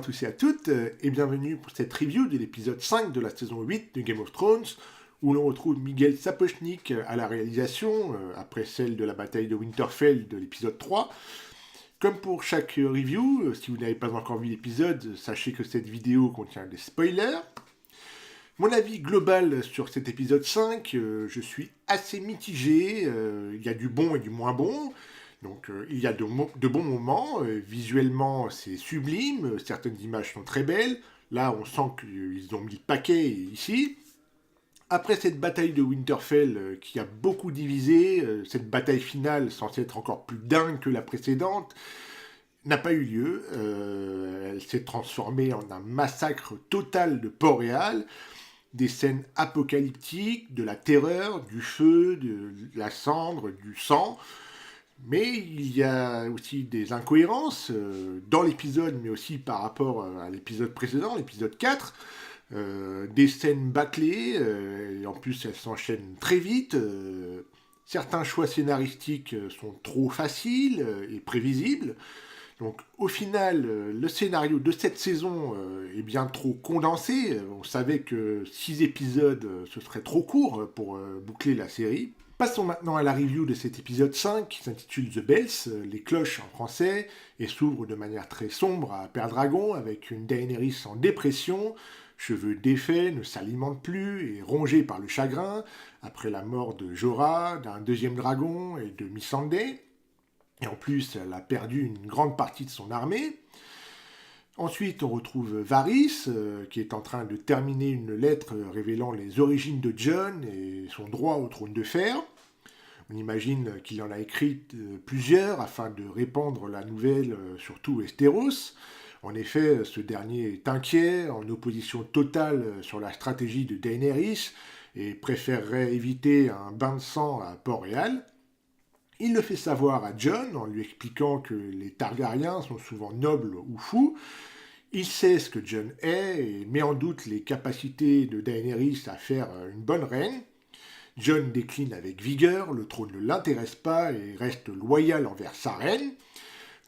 tous et à toutes, et bienvenue pour cette review de l'épisode 5 de la saison 8 de Game of Thrones, où l'on retrouve Miguel Sapochnik à la réalisation, après celle de la bataille de Winterfell de l'épisode 3. Comme pour chaque review, si vous n'avez pas encore vu l'épisode, sachez que cette vidéo contient des spoilers. Mon avis global sur cet épisode 5, je suis assez mitigé, il y a du bon et du moins bon. Donc il y a de bons moments, visuellement c'est sublime, certaines images sont très belles, là on sent qu'ils ont mis le paquet ici. Après cette bataille de Winterfell qui a beaucoup divisé, cette bataille finale censée être encore plus dingue que la précédente, n'a pas eu lieu, elle s'est transformée en un massacre total de Port-Réal, des scènes apocalyptiques, de la terreur, du feu, de la cendre, du sang. Mais il y a aussi des incohérences dans l'épisode, mais aussi par rapport à l'épisode précédent, l'épisode 4. Des scènes bâclées, et en plus elles s'enchaînent très vite. Certains choix scénaristiques sont trop faciles et prévisibles. Donc au final, le scénario de cette saison est bien trop condensé. On savait que 6 épisodes, ce serait trop court pour boucler la série. Passons maintenant à la review de cet épisode 5 qui s'intitule The Bells, les cloches en français, et s'ouvre de manière très sombre à Père Dragon avec une Daenerys en dépression, cheveux défaits, ne s'alimente plus et rongée par le chagrin, après la mort de Jorah, d'un deuxième dragon et de Missandei. Et en plus, elle a perdu une grande partie de son armée. Ensuite, on retrouve Varys, qui est en train de terminer une lettre révélant les origines de Jon et son droit au trône de fer. On imagine qu'il en a écrit plusieurs afin de répandre la nouvelle sur tout Westeros. En effet, ce dernier est inquiet, en opposition totale sur la stratégie de Daenerys, et préférerait éviter un bain de sang à Port-Réal. Il le fait savoir à Jon en lui expliquant que les Targaryens sont souvent nobles ou fous. Il sait ce que Jon est et met en doute les capacités de Daenerys à faire une bonne reine. Jon décline avec vigueur, le trône ne l'intéresse pas et reste loyal envers sa reine,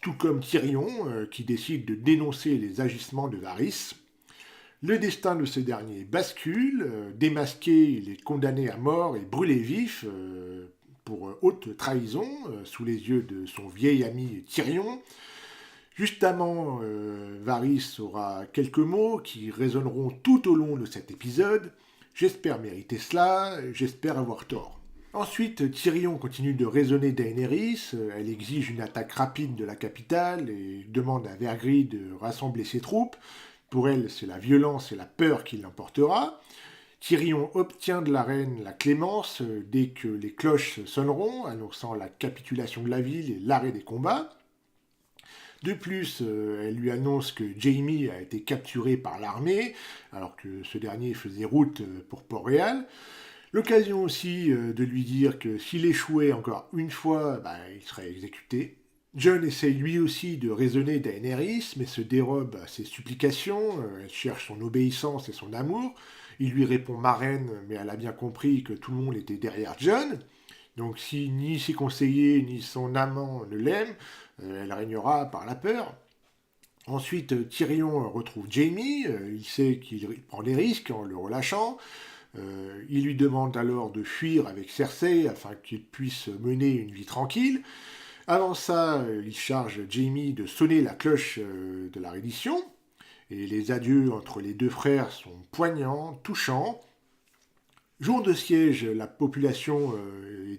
tout comme Tyrion qui décide de dénoncer les agissements de Varys. Le destin de ce dernier bascule, démasqué, il est condamné à mort et brûlé vif pour haute trahison sous les yeux de son vieil ami Tyrion. Justement, Varys aura quelques mots qui résonneront tout au long de cet épisode. J'espère mériter cela, j'espère avoir tort. Ensuite, Tyrion continue de raisonner Daenerys, elle exige une attaque rapide de la capitale et demande à Vergris de rassembler ses troupes. Pour elle, c'est la violence et la peur qui l'emportera. Tyrion obtient de la reine la clémence dès que les cloches sonneront, annonçant la capitulation de la ville et l'arrêt des combats. De plus, elle lui annonce que Jaime a été capturé par l'armée, alors que ce dernier faisait route pour Port-Réal. L'occasion aussi de lui dire que s'il échouait encore une fois, il serait exécuté. Jon essaye lui aussi de raisonner Daenerys, mais se dérobe à ses supplications, elle cherche son obéissance et son amour. Il lui répond marraine, mais elle a bien compris que tout le monde était derrière Jon. Donc si ni ses conseillers ni son amant ne l'aiment, elle régnera par la peur. Ensuite, Tyrion retrouve Jaime, il sait qu'il prend des risques en le relâchant. Il lui demande alors de fuir avec Cersei afin qu'il puisse mener une vie tranquille. Avant ça, il charge Jaime de sonner la cloche de la reddition. Et les adieux entre les deux frères sont poignants, touchants. Jour de siège, la population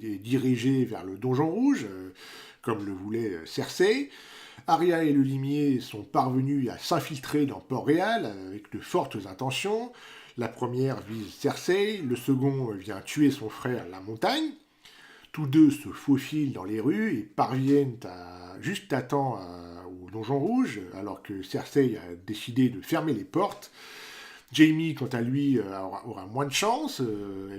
est dirigée vers le Donjon Rouge, comme le voulait Cersei. Arya et le limier sont parvenus à s'infiltrer dans Port-Réal avec de fortes intentions. La première vise Cersei, le second vient tuer son frère La Montagne. Tous deux se faufilent dans les rues et parviennent juste à temps au Donjon Rouge, alors que Cersei a décidé de fermer les portes. Jaime, quant à lui, aura moins de chance.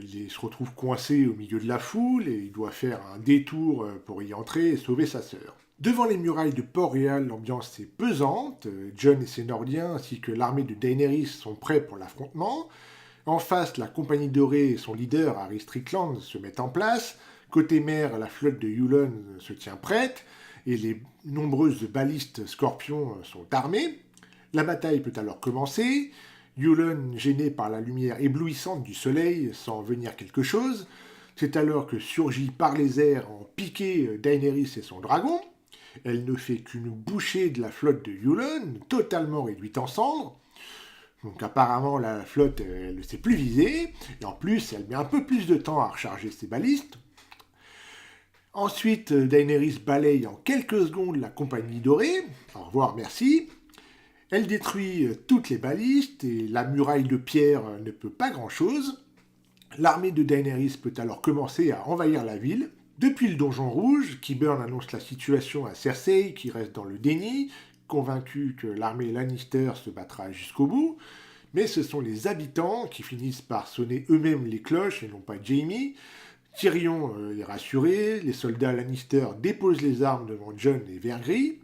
Il se retrouve coincé au milieu de la foule et il doit faire un détour pour y entrer et sauver sa sœur. Devant les murailles de Port-Réal, l'ambiance est pesante. Jon et ses Nordiens ainsi que l'armée de Daenerys sont prêts pour l'affrontement. En face, la Compagnie Dorée et son leader, Harry Strickland, se mettent en place. Côté mer, la flotte de Euron se tient prête et les nombreuses balistes scorpions sont armées. La bataille peut alors commencer. Euron, gêné par la lumière éblouissante du soleil, sent venir quelque chose. C'est alors que surgit par les airs en piqué Daenerys et son dragon. Elle ne fait qu'une bouchée de la flotte de Euron, totalement réduite en cendres. Donc apparemment la flotte elle ne sait plus viser, et en plus elle met un peu plus de temps à recharger ses balistes. Ensuite Daenerys balaye en quelques secondes la compagnie dorée, au revoir merci. Elle détruit toutes les balistes et la muraille de pierre ne peut pas grand chose. L'armée de Daenerys peut alors commencer à envahir la ville. Depuis le donjon rouge, Qyburn annonce la situation à Cersei qui reste dans le déni, convaincue que l'armée Lannister se battra jusqu'au bout, mais ce sont les habitants qui finissent par sonner eux-mêmes les cloches et non pas Jaime. Tyrion est rassuré, les soldats Lannister déposent les armes devant Jon et Vergris.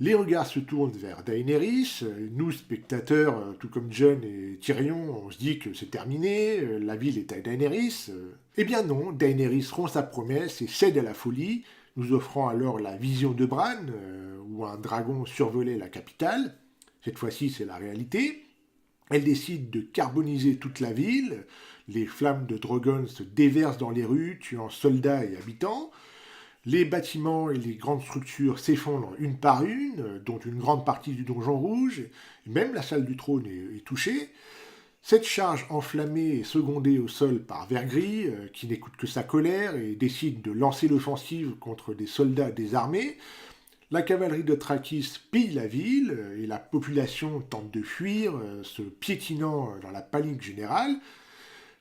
Les regards se tournent vers Daenerys. Nous, spectateurs, tout comme Jon et Tyrion, on se dit que c'est terminé, la ville est à Daenerys. Eh bien non, Daenerys rompt sa promesse et cède à la folie, nous offrant alors la vision de Bran, où un dragon survolait la capitale. Cette fois-ci, c'est la réalité. Elle décide de carboniser toute la ville. Les flammes de Drogon se déversent dans les rues, tuant soldats et habitants. Les bâtiments et les grandes structures s'effondrent une par une, dont une grande partie du donjon rouge, et même la salle du trône est touchée. Cette charge enflammée est secondée au sol par Vergris, qui n'écoute que sa colère et décide de lancer l'offensive contre des soldats désarmés. La cavalerie de Thrakis pille la ville et la population tente de fuir, se piétinant dans la panique générale.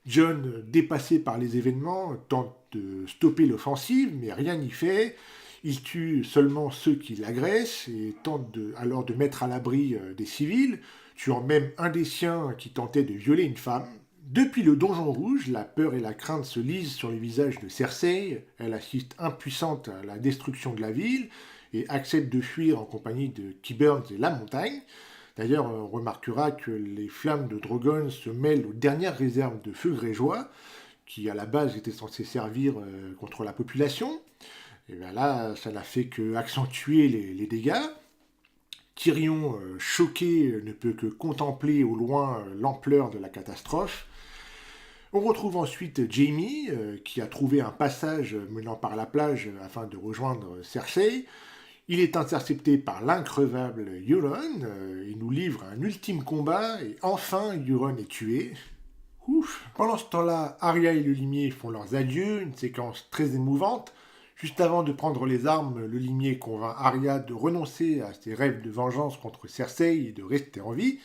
Jon, dépassé par les événements, tente de stopper l'offensive, mais rien n'y fait. Il tue seulement ceux qui l'agressent et tente alors de mettre à l'abri des civils, tuant même un des siens qui tentait de violer une femme. Depuis le donjon rouge, la peur et la crainte se lisent sur les visages de Cersei. Elle assiste impuissante à la destruction de la ville et accepte de fuir en compagnie de Qyburn et la montagne. D'ailleurs, on remarquera que les flammes de Drogon se mêlent aux dernières réserves de feu grégeois, qui à la base étaient censées servir contre la population. Et bien là, ça n'a fait qu'accentuer les dégâts. Tyrion, choqué, ne peut que contempler au loin l'ampleur de la catastrophe. On retrouve ensuite Jaime, qui a trouvé un passage menant par la plage afin de rejoindre Cersei. Il est intercepté par l'increvable Euron, il nous livre un ultime combat, et enfin Euron est tué. Ouf. Pendant ce temps-là, Arya et le limier font leurs adieux, une séquence très émouvante. Juste avant de prendre les armes, le limier convainc Arya de renoncer à ses rêves de vengeance contre Cersei et de rester en vie.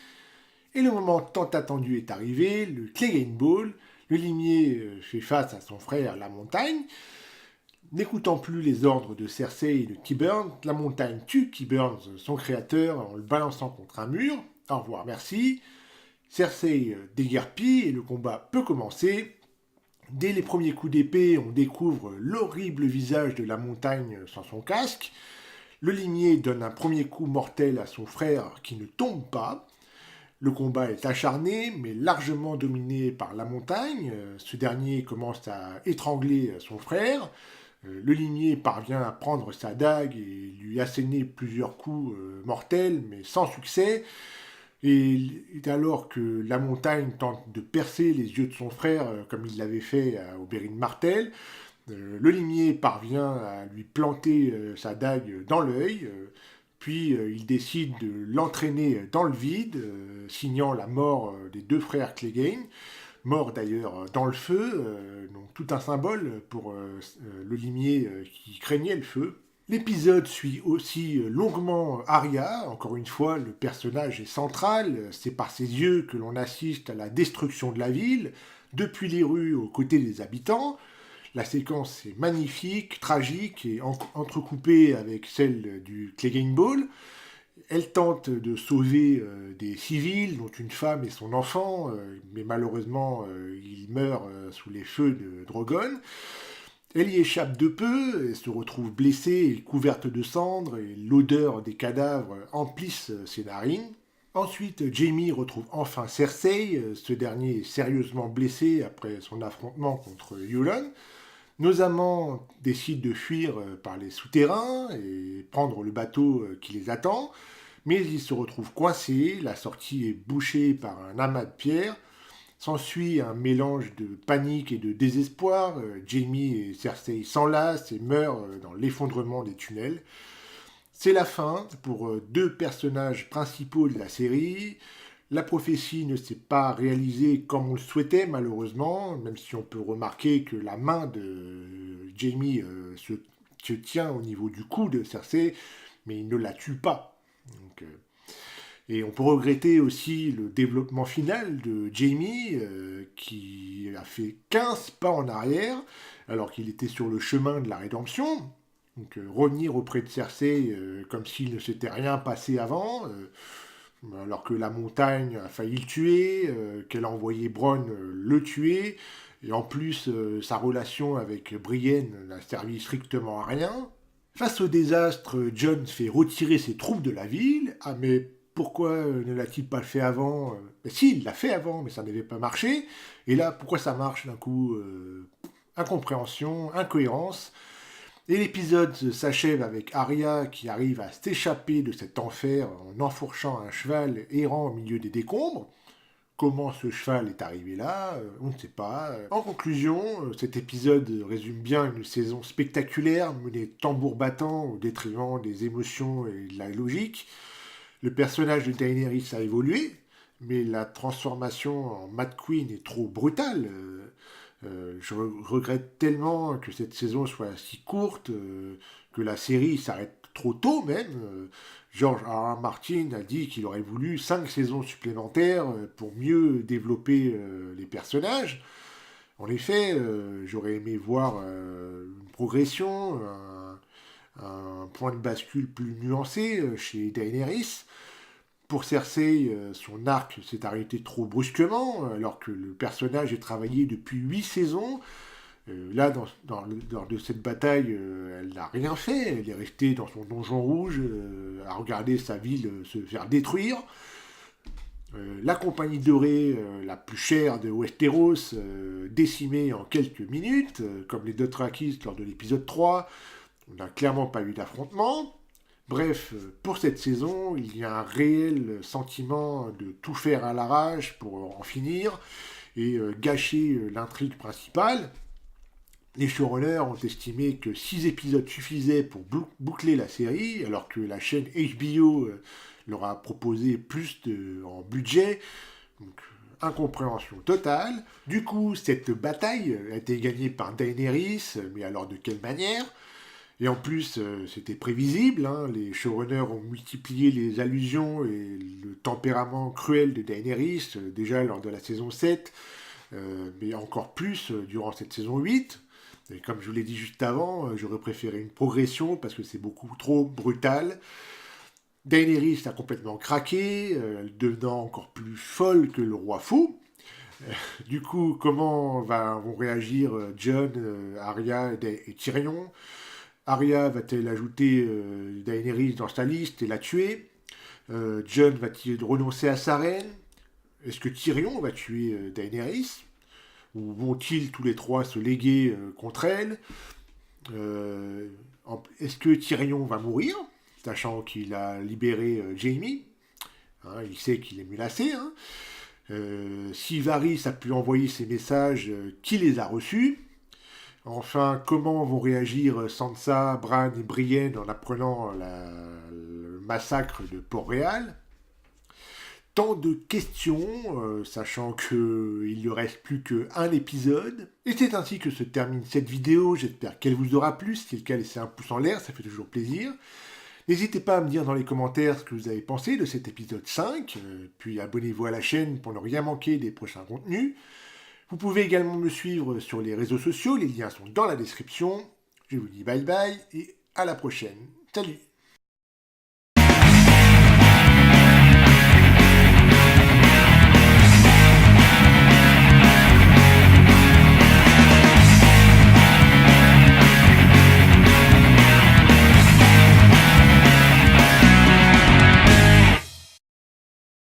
Et le moment tant attendu est arrivé, le Clegane Ball. Le limier fait face à son frère la montagne. N'écoutant plus les ordres de Cersei et de Qyburn, la montagne tue Qyburn, son créateur, en le balançant contre un mur. Au revoir, merci. Cersei déguerpit et le combat peut commencer. Dès les premiers coups d'épée, on découvre l'horrible visage de la montagne sans son casque. Le limier donne un premier coup mortel à son frère qui ne tombe pas. Le combat est acharné, mais largement dominé par la montagne. Ce dernier commence à étrangler son frère. Le limier parvient à prendre sa dague et lui asséner plusieurs coups mortels, mais sans succès. Et alors que la montagne tente de percer les yeux de son frère, comme il l'avait fait à Oberyn Martell, le limier parvient à lui planter sa dague dans l'œil, puis il décide de l'entraîner dans le vide, signant la mort des deux frères Clegane. Mort d'ailleurs dans le feu, donc tout un symbole pour le limier qui craignait le feu. L'épisode suit aussi longuement Arya, encore une fois le personnage est central, c'est par ses yeux que l'on assiste à la destruction de la ville, depuis les rues aux côtés des habitants. La séquence est magnifique, tragique et entrecoupée avec celle du Clegane Ball. Elle tente de sauver des civils, dont une femme et son enfant, mais malheureusement, ils meurent sous les feux de Drogon. Elle y échappe de peu, et se retrouve blessée et couverte de cendres, et l'odeur des cadavres emplissent ses narines. Ensuite, Jaime retrouve enfin Cersei, ce dernier est sérieusement blessé après son affrontement contre Euron. Nos amants décident de fuir par les souterrains et prendre le bateau qui les attend. Mais il se retrouve coincé, la sortie est bouchée par un amas de pierres. S'ensuit un mélange de panique et de désespoir. Jaime et Cersei s'enlacent et meurent dans l'effondrement des tunnels. C'est la fin pour deux personnages principaux de la série. La prophétie ne s'est pas réalisée comme on le souhaitait, malheureusement, même si on peut remarquer que la main de Jaime se tient au niveau du cou de Cersei, mais il ne la tue pas. Donc, et on peut regretter aussi le développement final de Jaime, qui a fait 15 pas en arrière, alors qu'il était sur le chemin de la rédemption. Donc revenir auprès de Cersei comme s'il ne s'était rien passé avant, alors que la montagne a failli le tuer, qu'elle a envoyé Bronn le tuer, et en plus sa relation avec Brienne n'a servi strictement à rien. Face au désastre, Jon fait retirer ses troupes de la ville. Ah mais pourquoi ne l'a-t-il pas fait avant? Si, il l'a fait avant, mais ça n'avait pas marché. Et là, pourquoi ça marche d'un coup? Incompréhension, incohérence. Et l'épisode s'achève avec Arya qui arrive à s'échapper de cet enfer en enfourchant un cheval errant au milieu des décombres. Comment ce cheval est arrivé là, on ne sait pas. En conclusion, cet épisode résume bien une saison spectaculaire, menée tambour battant au détriment des émotions et de la logique. Le personnage de Daenerys a évolué, mais la transformation en Mad Queen est trop brutale. Je regrette tellement que cette saison soit si courte, que la série s'arrête trop tôt même. George R. R. Martin a dit qu'il aurait voulu 5 saisons supplémentaires pour mieux développer les personnages. En effet, j'aurais aimé voir une progression, un point de bascule plus nuancé chez Daenerys. Pour Cersei, son arc s'est arrêté trop brusquement, alors que le personnage est travaillé depuis 8 saisons. Là, lors de cette bataille, elle n'a rien fait. Elle est restée dans son donjon rouge, à regarder sa ville se faire détruire. La compagnie dorée, la plus chère de Westeros, décimée en quelques minutes, comme les Dothraki lors de l'épisode 3. On n'a clairement pas eu d'affrontement. Bref, pour cette saison, il y a un réel sentiment de tout faire à l'arrache pour en finir et gâcher l'intrigue principale. Les showrunners ont estimé que 6 épisodes suffisaient pour boucler la série, alors que la chaîne HBO leur a proposé plus en budget. Donc, incompréhension totale. Du coup, cette bataille a été gagnée par Daenerys, mais alors de quelle manière? Et en plus, c'était prévisible, hein, les showrunners ont multiplié les allusions et le tempérament cruel de Daenerys, déjà lors de la saison 7, mais encore plus durant cette saison 8. Et comme je vous l'ai dit juste avant, j'aurais préféré une progression parce que c'est beaucoup trop brutal. Daenerys a complètement craqué, devenant encore plus folle que le roi fou. Du coup, comment vont réagir Jon, Arya et Tyrion? Arya va-t-elle ajouter Daenerys dans sa liste et la tuer? Jon va-t-il renoncer à sa reine? Est-ce que Tyrion va tuer Daenerys? Ou vont-ils tous les trois se léguer contre elle? Est-ce que Tyrion va mourir, sachant qu'il a libéré Jaime? Hein, il sait qu'il est menacé. Hein. Si Varys a pu envoyer ces messages, qui les a reçus? Enfin, comment vont réagir Sansa, Bran et Brienne en apprenant le massacre de Port-Réal? Tant de questions, sachant qu'il ne reste plus qu'un épisode. Et c'est ainsi que se termine cette vidéo. J'espère qu'elle vous aura plu. Si c'est le cas, laissez un pouce en l'air, ça fait toujours plaisir. N'hésitez pas à me dire dans les commentaires ce que vous avez pensé de cet épisode 5. Puis abonnez-vous à la chaîne pour ne rien manquer des prochains contenus. Vous pouvez également me suivre sur les réseaux sociaux. Les liens sont dans la description. Je vous dis bye bye et à la prochaine. Salut!